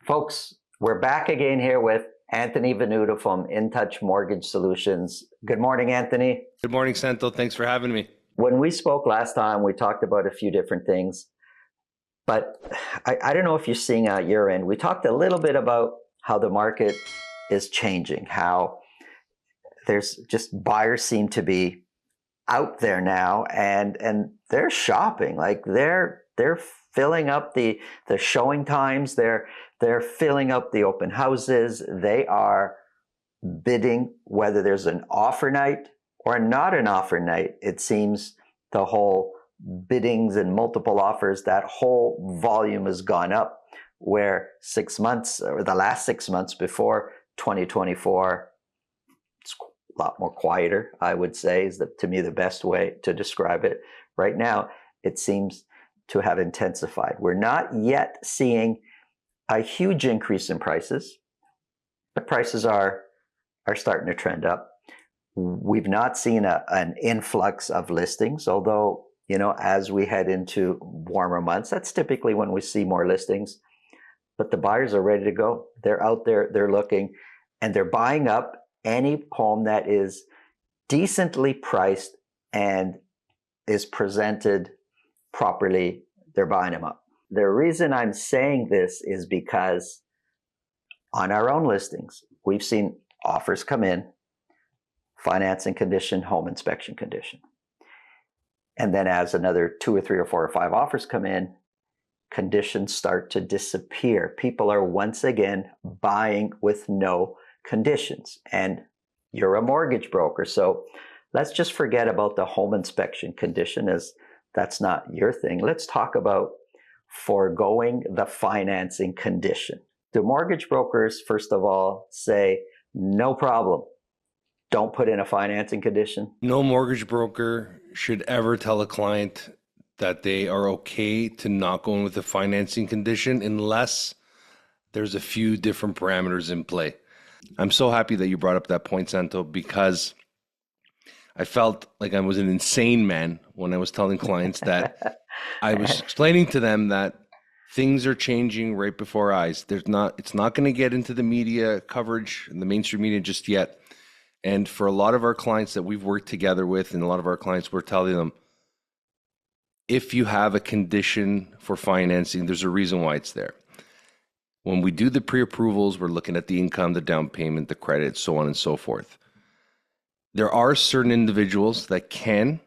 Folks, we're back again here with Anthony Venuto from InTouch Mortgage Solutions. Good morning, Anthony. Good morning, Santo. Thanks for having me. When we spoke last time, we talked about a few different things, but I don't know if you're seeing at your end. We talked a little bit about how the market is changing, how there's just buyers seem to be out there now and they're shopping. Like they're filling up the showing times, they're filling up the open houses, they are bidding whether there's an offer night or not an offer night. It seems the whole biddings and multiple offers, that whole volume has gone up, where 6 months or the last 6 months before 2024, it's a lot more quieter, I would say, is to me the best way to describe it. Right now, it seems to have intensified. We're not yet seeing a huge increase in prices, but prices are starting to trend up. We've not seen an influx of listings, although, as we head into warmer months, that's typically when we see more listings. But the buyers are ready to go. They're out there, they're looking, and they're buying up any home that is decently priced and is presented properly. They're buying them up. The reason I'm saying this is because on our own listings, we've seen offers come in, financing condition, home inspection condition. And then as another 2 or 3 or 4 or 5 offers come in, conditions start to disappear. People are once again buying with no conditions. And you're a mortgage broker, so let's just forget about the home inspection condition, as that's not your thing. Let's talk about foregoing the financing condition. Do mortgage brokers, first of all, say, no problem, don't put in a financing condition? No mortgage broker should ever tell a client that they are okay to not go in with a financing condition unless there's a few different parameters in play. I'm so happy that you brought up that point, Santo, because I felt like I was an insane man when I was telling clients that I was explaining to them that things are changing right before our eyes. It's not going to get into the media coverage and the mainstream media just yet. And for a lot of our clients that we've worked together with, and a lot of our clients, we're telling them, if you have a condition for financing, there's a reason why it's there. When we do the pre-approvals, we're looking at the income, the down payment, the credit, so on and so forth. There are certain individuals that can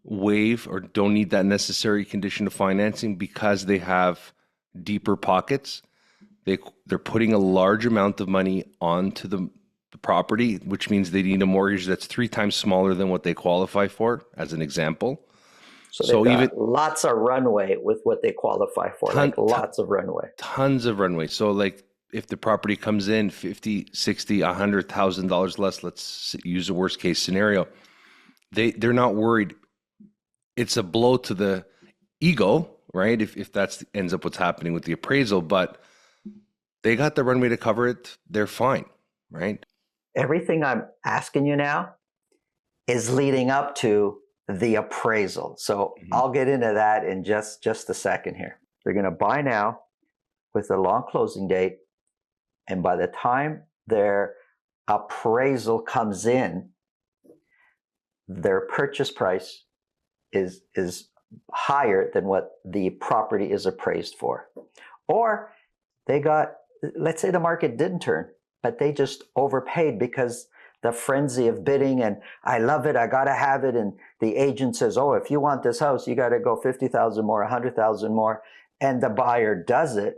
waive or don't need that necessary condition of financing because they have deeper pockets. They're putting a large amount of money onto the property, which means they need a mortgage that's 3 times smaller than what they qualify for, as an example. So they've got lots of runway with what they qualify for, lots of runway. Tons of runway. So like if the property comes in $50,000, $60,000, $100,000 less, let's use a worst case scenario, they're not worried. It's a blow to the ego, right? If that's ends up what's happening with the appraisal, but they got the runway to cover it, they're fine, right? Everything I'm asking you now is leading up to the appraisal. So I'll get into that in just a second here. They're going to buy now with a long closing date. And by the time their appraisal comes in, their purchase price is higher than what the property is appraised for. Or let's say the market didn't turn, but they just overpaid because the frenzy of bidding and I love it, I got to have it. And the agent says, oh, if you want this house, you got to go 50,000 more, 100,000 more. And the buyer does it.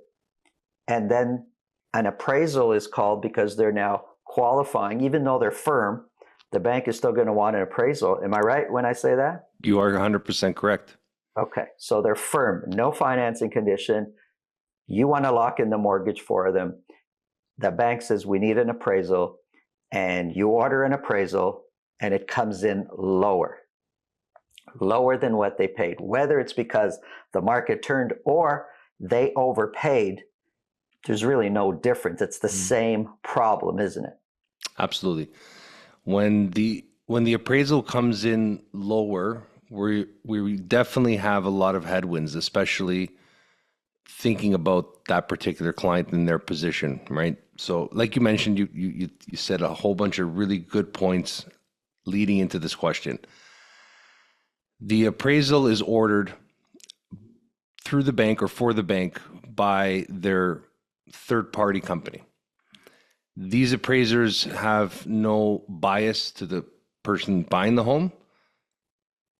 And then an appraisal is called because they're now qualifying, even though they're firm, the bank is still going to want an appraisal. Am I right when I say that? You are 100% correct. Okay. So they're firm, no financing condition. You want to lock in the mortgage for them. The bank says we need an appraisal, and you order an appraisal and it comes in lower than what they paid, whether it's because the market turned or they overpaid. There's really no difference. It's the same problem, isn't it? Absolutely. When the appraisal comes in lower, we definitely have a lot of headwinds, especially thinking about that particular client and their position, right? So, like you mentioned, you said a whole bunch of really good points leading into this question. The appraisal is ordered through the bank or for the bank by their third-party company. These appraisers have no bias to the person buying the home.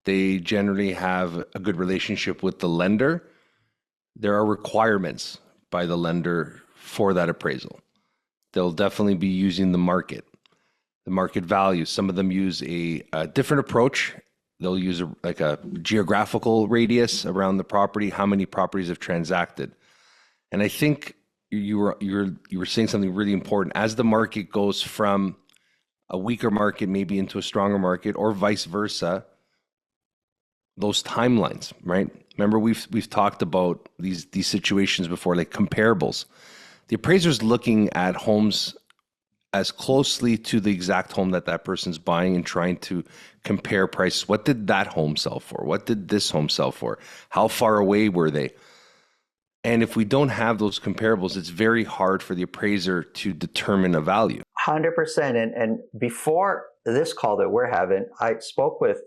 They generally have a good relationship with the lender. There are requirements by the lender for that appraisal. They'll definitely be using the market value. Some of them use a different approach. They'll use a geographical radius around the property, how many properties have transacted. And I think you were saying something really important. As the market goes from a weaker market maybe into a stronger market, or vice versa, those timelines, right? Remember, we've talked about these situations before, like comparables. The appraiser's looking at homes as closely to the exact home that person's buying and trying to compare prices. What did that home sell for? What did this home sell for? How far away were they? And if we don't have those comparables, it's very hard for the appraiser to determine a value. 100%. And before this call that we're having, I spoke with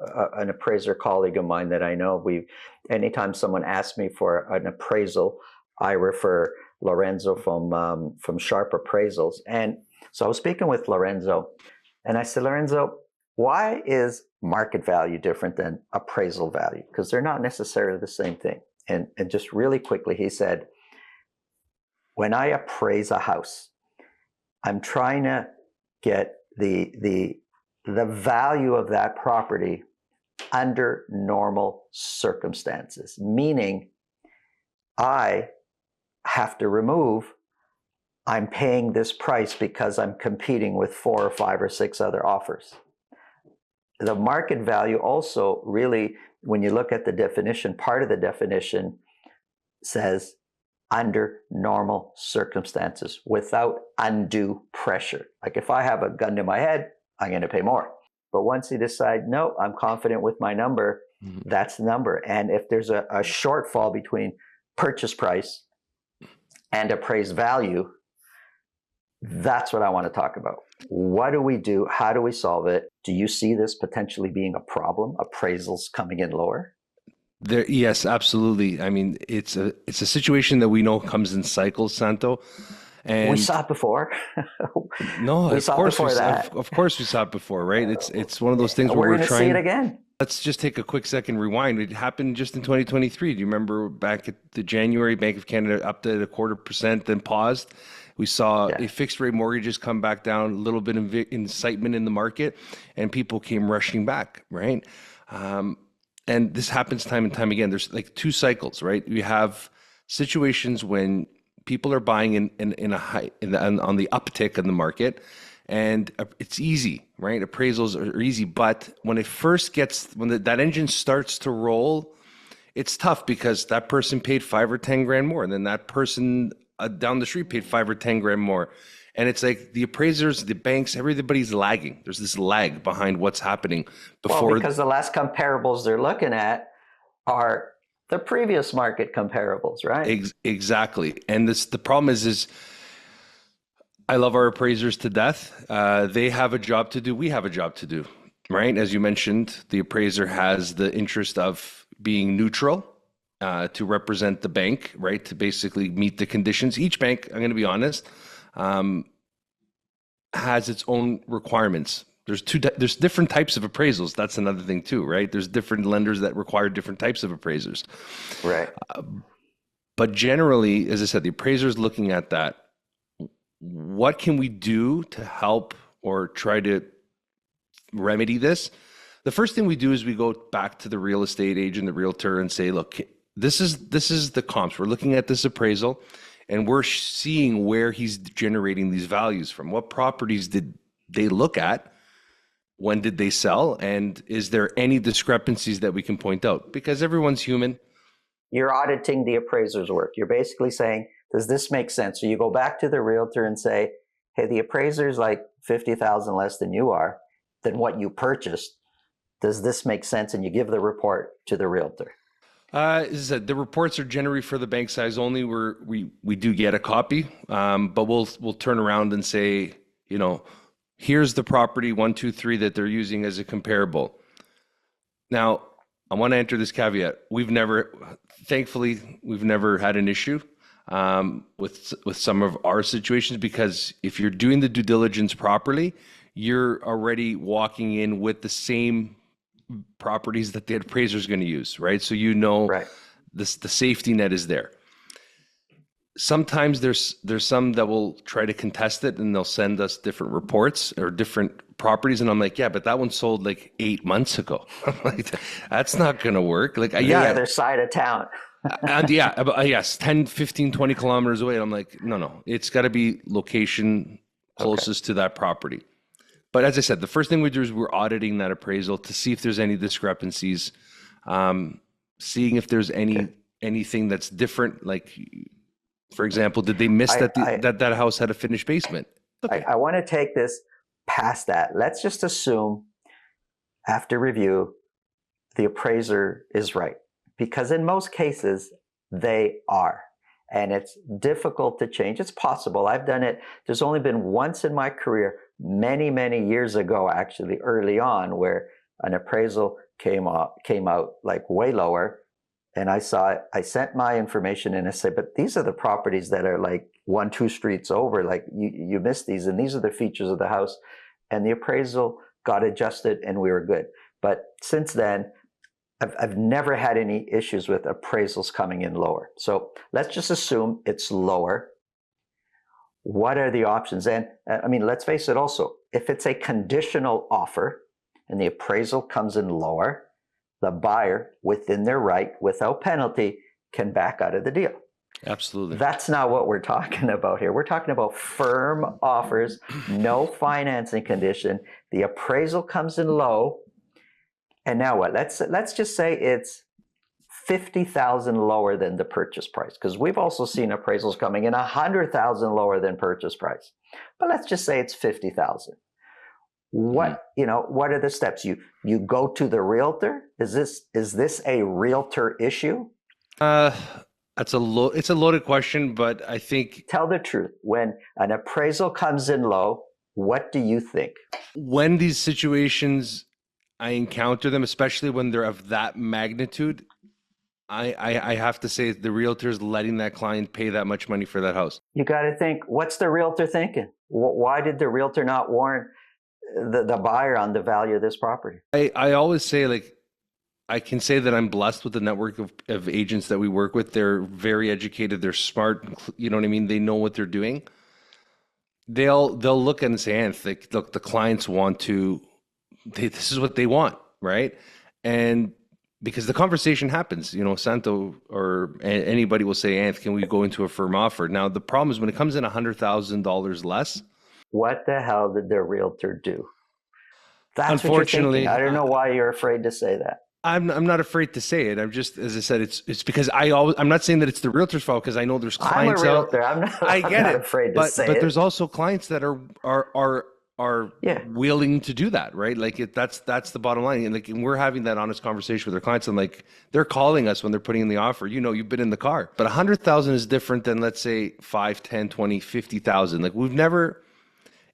an appraiser colleague of mine that I know. Anytime someone asks me for an appraisal, I refer Lorenzo from Sharp Appraisals. And so I was speaking with Lorenzo, and I said, Lorenzo, why is market value different than appraisal value? Because they're not necessarily the same thing. And just really quickly, he said, when I appraise a house, I'm trying to get the value of that property under normal circumstances, meaning I have to remove, I'm paying this price because I'm competing with 4 or 5 or 6 other offers. The market value also really, when you look at the definition, part of the definition says under normal circumstances without undue pressure. Like if I have a gun to my head, I'm going to pay more. But once you decide, no, I'm confident with my number, that's the number. And if there's a shortfall between purchase price and appraised value, that's what I want to talk about. What do we do? How do we solve it? Do you see this potentially being a problem? Appraisals coming in lower? Yes, absolutely. I mean, it's a situation that we know comes in cycles, Santo. And we saw it before. No, we saw it before that. Of course, we saw it before, right? It's one of those things where we're we're going to trying. See it again. Let's just take a quick second rewind. It happened just in 2023. Do you remember back at the January, Bank of Canada upped it 0.25%, then paused? We saw a fixed rate mortgages come back down, a little bit of incitement in the market, and people came rushing back, right? And this happens time and time again. There's like 2 cycles, right? We have situations when people are buying on the uptick in the market, and it's easy, right? Appraisals are easy, but when that engine starts to roll, it's tough because that person paid 5 or 10 grand more, and then that person down the street paid 5 or 10 grand more. And it's like the appraisers, the banks, everybody's lagging. There's this lag behind what's happening before. Well, because the last comparables they're looking at are the previous market comparables, right? Exactly. And the problem is I love our appraisers to death. They have a job to do. We have a job to do, right? As you mentioned, the appraiser has the interest of being neutral to represent the bank, right? To basically meet the conditions. Each bank, I'm going to be honest, has its own requirements. There's different types of appraisals. That's another thing too, right? There's different lenders that require different types of appraisers. Right. But generally, as I said, the appraiser is looking at that. What can we do to help or try to remedy this? The first thing we do is we go back to the real estate agent, the realtor, and say, look, this is the comps. We're looking at this appraisal, and we're seeing where he's generating these values from. What properties did they look at? When did they sell? And is there any discrepancies that we can point out? Because everyone's human. You're auditing the appraiser's work. You're basically saying, does this make sense? So you go back to the realtor and say, hey, the appraiser's like 50,000 less than what you purchased. Does this make sense? And you give the report to the realtor. As I said, the reports are generally for the bank size only. We do get a copy, but we'll turn around and say, here's the property 1, 2, 3 that they're using as a comparable. Now, I want to enter this caveat. Thankfully, we've never had an issue with some of our situations, because if you're doing the due diligence properly, you're already walking in with the same properties that the appraiser is going to use, right? So Right. the safety net is there. Sometimes there's some that will try to contest it, and they'll send us different reports or different properties, and I'm like, yeah, but that one sold like 8 months ago. I'm like, that's not going to work. Like, The other side of town. and yes, 10, 15, 20 kilometers away. And I'm like, no, it's got to be location closest to that property. But as I said, the first thing we do is we're auditing that appraisal to see if there's any discrepancies, seeing if there's anything that's different. Like, for example, did they miss that house had a finished basement? Okay. I want to take this past that. Let's just assume after review, the appraiser is right, because in most cases they are. And it's difficult to change. It's possible. I've done it. There's only been once in my career, many, many years ago, actually, early on, where an appraisal came out like way lower. And I saw it. I sent my information in and said, but these are the properties that are like 1, 2 streets over. Like you missed these, and these are the features of the house. And the appraisal got adjusted, and we were good. But since then, I've never had any issues with appraisals coming in lower. So let's just assume it's lower. What are the options? And I mean, let's face it also, if it's a conditional offer and the appraisal comes in lower, the buyer, within their right, without penalty, can back out of the deal. Absolutely. That's not what we're talking about here. We're talking about firm offers, no financing condition. The appraisal comes in low. And now what? Let's just say it's $50,000 lower than the purchase price, because we've also seen appraisals coming in $100,000 lower than purchase price. But let's just say it's $50,000. What are the steps? You go to the realtor? Is this a realtor issue? It's a loaded question, but I think, tell the truth. When an appraisal comes in low, what do you think? When these situations I encounter them, especially when they're of that magnitude, I have to say the realtor's letting that client pay that much money for that house. You got to think, what's the realtor thinking? Why did the realtor not warn the buyer on the value of this property? I always say, like, I can say that I'm blessed with the network of agents that we work with. They're very educated. They're smart. You know what I mean? They know what they're doing. They'll look and say, like, look, the clients want to, this is what they want, right? And because the conversation happens, Santo or anybody will say, Anth, can we go into a firm offer? Now, the problem is when it comes in $100,000 less. What the hell did the realtor do? That's unfortunately, what you're thinking. I don't know why you're afraid to say that. I'm not afraid to say it. I'm just, as I said, it's because I'm not saying that it's the realtor's fault, because I know there's clients I'm a realtor. I'm not afraid to say it. But there's also clients that are willing to do that, right? Like that's the bottom line. And like, and we're having that honest conversation with our clients, and like, they're calling us when they're putting in the offer. You've been in the car, but 100,000 is different than, let's say, 5, 10, 20, 50,000. Like, we've never,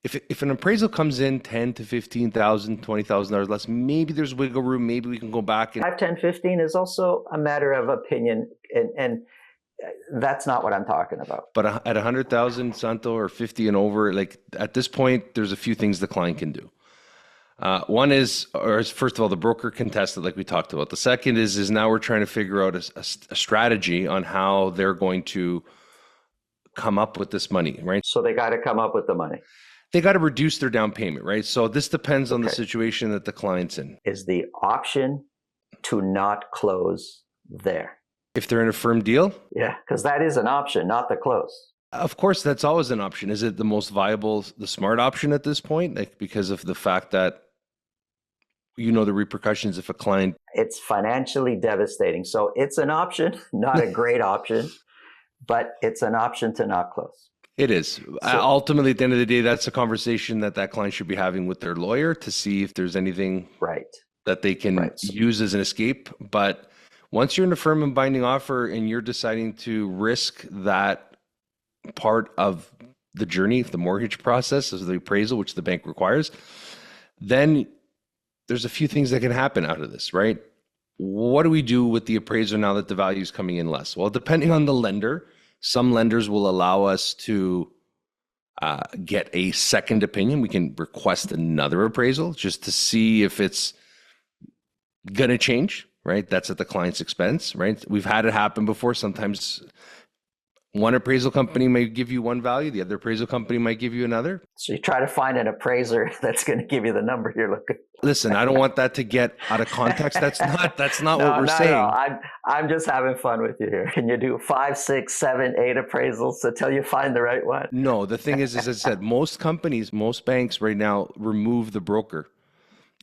if an appraisal comes in 10 to 15,000, $20,000 less, maybe there's wiggle room. Maybe we can go back. 5, 10, 15 is also a matter of opinion, and that's not what I'm talking about. But at 100,000, Santo, or 50 and over, like, at this point, there's a few things the client can do. One is, first of all, the broker contested, like we talked about. The second is now we're trying to figure out a strategy on how they're going to come up with this money, right? So they got to come up with the money. They got to reduce their down payment, right? So this depends on the situation that the client's in. Is the option to not close there? If they're in a firm deal? Yeah, because that is an option, not the close. Of course, that's always an option. Is it the most viable, the smart option at this point? Like, because of the fact that, the repercussions if a client... It's financially devastating. So it's an option, not a great option, but it's an option to not close. It is. Ultimately, at the end of the day, that's a conversation that client should be having with their lawyer to see if there's anything that they can use as an escape. But Once you're in a firm and binding offer and you're deciding to risk that part of the journey, the mortgage process, of the appraisal, which the bank requires, then there's a few things that can happen out of this, right? What do we do with the appraiser now that the value is coming in less? Well, depending on the lender, some lenders will allow us to get a second opinion. We can request another appraisal just to see if it's going to change, right? That's at the client's expense, right? We've had it happen before. Sometimes one appraisal company may give you one value, the other appraisal company might give you another. So you try to find an appraiser that's going to give you the number you're looking for. Listen, I don't want that to get out of context. That's not No, what we're no, saying. no. I'm just having fun with you here. Can you do 5, 6, 7, 8 appraisals until you find the right one? No, the thing is, as I said, most companies, most banks right now remove the broker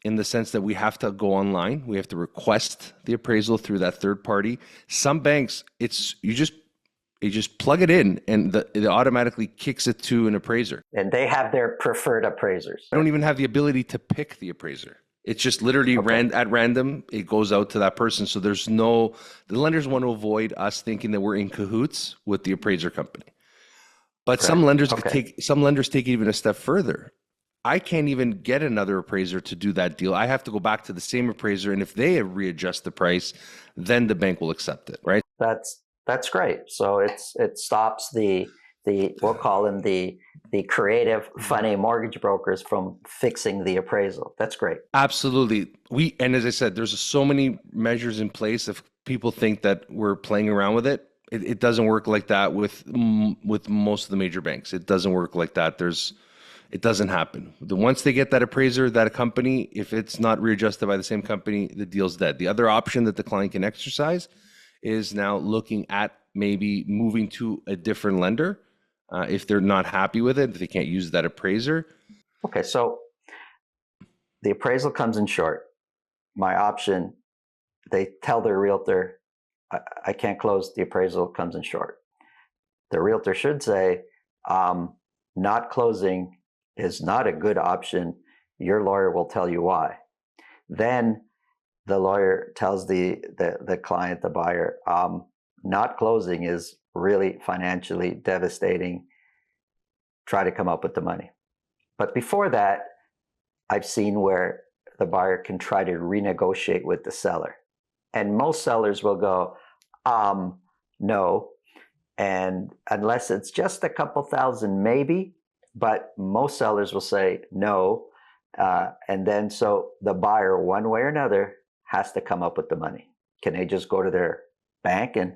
in the sense that we have to go online. We have to request the appraisal through that third party. Some banks, you just plug it in and it automatically kicks it to an appraiser. And they have their preferred appraisers. I don't even have the ability to pick the appraiser. It's just literally at random. It goes out to that person. So the lenders want to avoid us thinking that we're in cahoots with the appraiser company. But some lenders take it even a step further. I can't even get another appraiser to do that deal. I have to go back to the same appraiser, and if they readjust the price, then the bank will accept it, right? That's great. So it stops the we'll call them the creative, funny mortgage brokers from fixing the appraisal. That's great. Absolutely. And as I said, there's so many measures in place. If people think that we're playing around with it, it doesn't work like that with most of the major banks. It doesn't work like that. It doesn't happen. Once they get that appraiser, that company, if it's not readjusted by the same company, the deal's dead. The other option that the client can exercise is now looking at maybe moving to a different lender if they're not happy with it, if they can't use that appraiser. Okay, so the appraisal comes in short. My option, they tell their realtor, I can't close, the appraisal comes in short. The realtor should say, not closing is not a good option. Your lawyer will tell you why. Then the lawyer tells the client, the buyer, not closing is really financially devastating. Try to come up with the money. But before that, I've seen where the buyer can try to renegotiate with the seller. And most sellers will go, no. And unless it's just a couple thousand, maybe, but most sellers will say no. And then so the buyer, one way or another, has to come up with the money. Can they just go to their bank and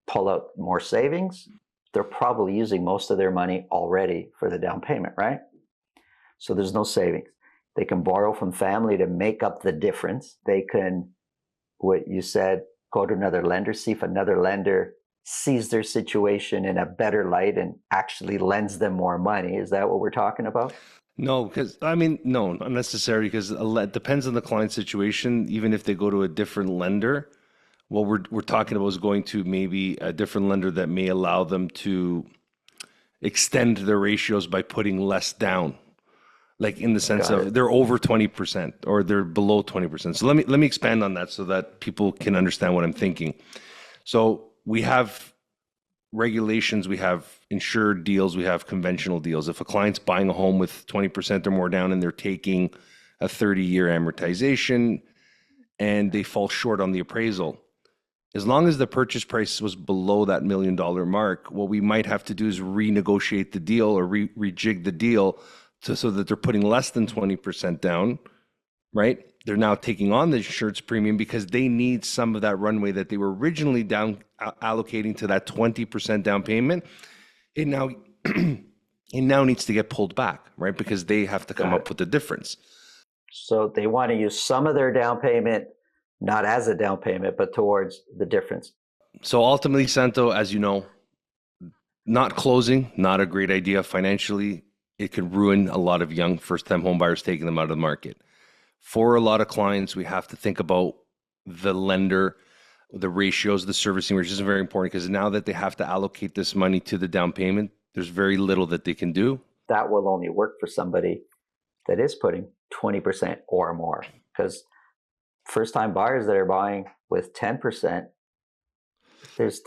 pull out more savings? They're probably using most of their money already for the down payment, right? So there's no savings. They can borrow from family to make up the difference. They can, what you said, go to another lender, see if another lender sees their situation in a better light and actually lends them more money. Is that what we're talking about? No, no, not necessarily, because it depends on the client situation. Even if they go to a different lender, what we're talking about is going to maybe a different lender that may allow them to extend their ratios by putting less down, like in the sense of they're over 20% or they're below 20%. So let me expand on that so that people can understand what I'm thinking. So we have regulations, we have insured deals, we have conventional deals. If a client's buying a home with 20% or more down and they're taking a 30-year amortization and they fall short on the appraisal, as long as the purchase price was below that $1 million mark, what we might have to do is renegotiate the deal or rejig the deal so that they're putting less than 20% down, right? They're now taking on the insurance premium because they need some of that runway that they were originally allocating to that 20% down payment. It now needs to get pulled back, right? Because they have to come up with the difference. So they want to use some of their down payment, not as a down payment, but towards the difference. So ultimately, Santo, as you know, not closing, not a great idea financially. It could ruin a lot of young first-time home buyers, taking them out of the market. For a lot of clients, we have to think about the lender, the ratios, the servicing ratios is very important because now that they have to allocate this money to the down payment, there's very little that they can do. That will only work for somebody that is putting 20% or more, because first-time buyers that are buying with 10%, there's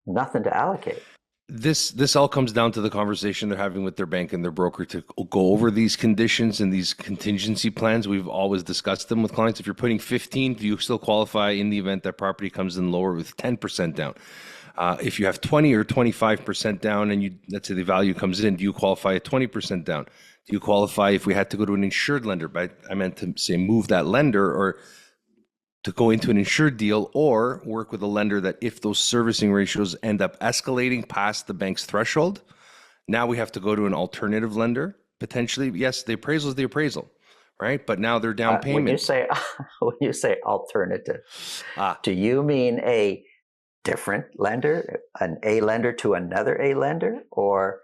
nothing to allocate. This all comes down to the conversation they're having with their bank and their broker to go over these conditions and these contingency plans. We've always discussed them with clients. If you're putting 15, do you still qualify in the event that property comes in lower with 10% down? If you have 20 or 25% down and let's say the value comes in, do you qualify at 20% down? Do you qualify if we had to go to an insured lender? But I meant to say move that lender, or to go into an insured deal, or work with a lender that if those servicing ratios end up escalating past the bank's threshold, now we have to go to an alternative lender. Potentially, yes, the appraisal is the appraisal, right? But now their down payment. When you say alternative, do you mean a different lender, an A lender to another A lender, or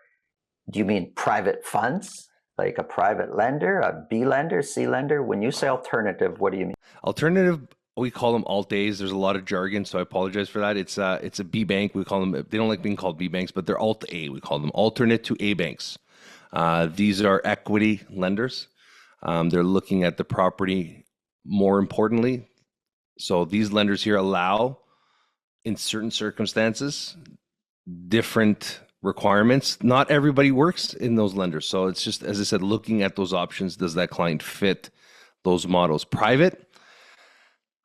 do you mean private funds, like a private lender, a B lender, C lender? When you say alternative, what do you mean? Alternative, we call them alt A's. There's a lot of jargon, so I apologize for that. It's a B bank. We call them. They don't like being called B banks, but they're alt A. We call them alternate to A banks. These are equity lenders. They're looking at the property more importantly. So these lenders here allow, in certain circumstances, different requirements. Not everybody works in those lenders. So it's just, as I said, looking at those options. Does that client fit those models? Private,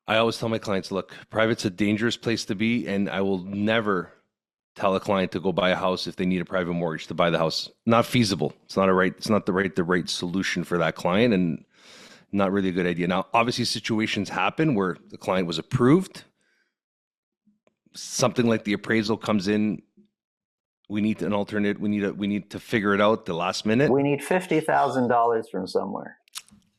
I always tell my clients, look, private's a dangerous place to be, and I will never tell a client to go buy a house if they need a private mortgage to buy the house. Not feasible. It's not the right solution for that client, and not really a good idea. Now, obviously situations happen where the client was approved. Something like the appraisal comes in, we need an alternate. We need to figure it out the last minute. We need $50,000 from somewhere.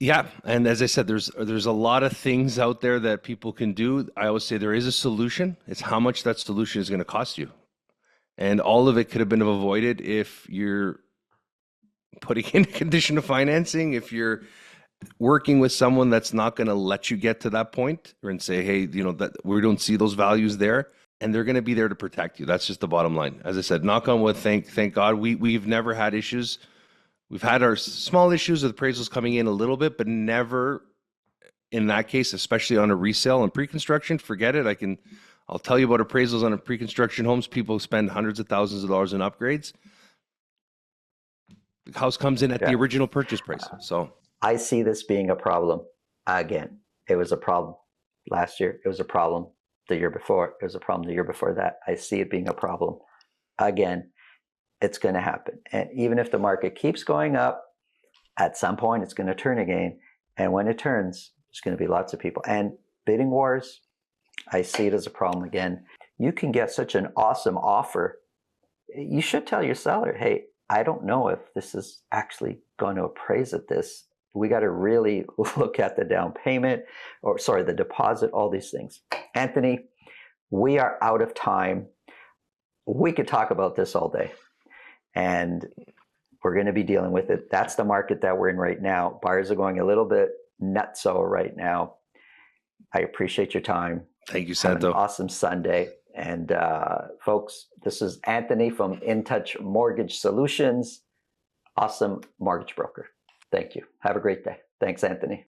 Yeah, and as I said, there's a lot of things out there that people can do. I always say there is a solution. It's how much that solution is going to cost you, and all of it could have been avoided if you're putting in a condition of financing. If you're working with someone that's not going to let you get to that point, and say, hey, that we don't see those values there. And they're going to be there to protect you. That's just the bottom line. As I said, knock on wood, thank God, we've never had issues. We've had our small issues with appraisals coming in a little bit, but never in that case, especially on a resale and pre-construction. Forget it. I'll tell you about appraisals on a pre-construction homes. People spend hundreds of thousands of dollars in upgrades. The house comes in at the original purchase price. So I see this being a problem again. It was a problem last year. It was a problem the year before. It was a problem the year before that. I see it being a problem again. It's going to happen. And even if the market keeps going up, at some point it's going to turn again. And when it turns, there's going to be lots of people. And bidding wars, I see it as a problem again. You can get such an awesome offer. You should tell your seller, hey, I don't know if this is actually going to appraise at this. We got to really look at the down payment, the deposit, all these things. Anthony, we are out of time. We could talk about this all day, and we're going to be dealing with it. That's the market that we're in right now. Buyers are going a little bit nutso right now. I appreciate your time. Thank you, Santo. Have an awesome Sunday. And folks, this is Anthony from InTouch Mortgage Solutions. Awesome mortgage broker. Thank you. Have a great day. Thanks, Anthony.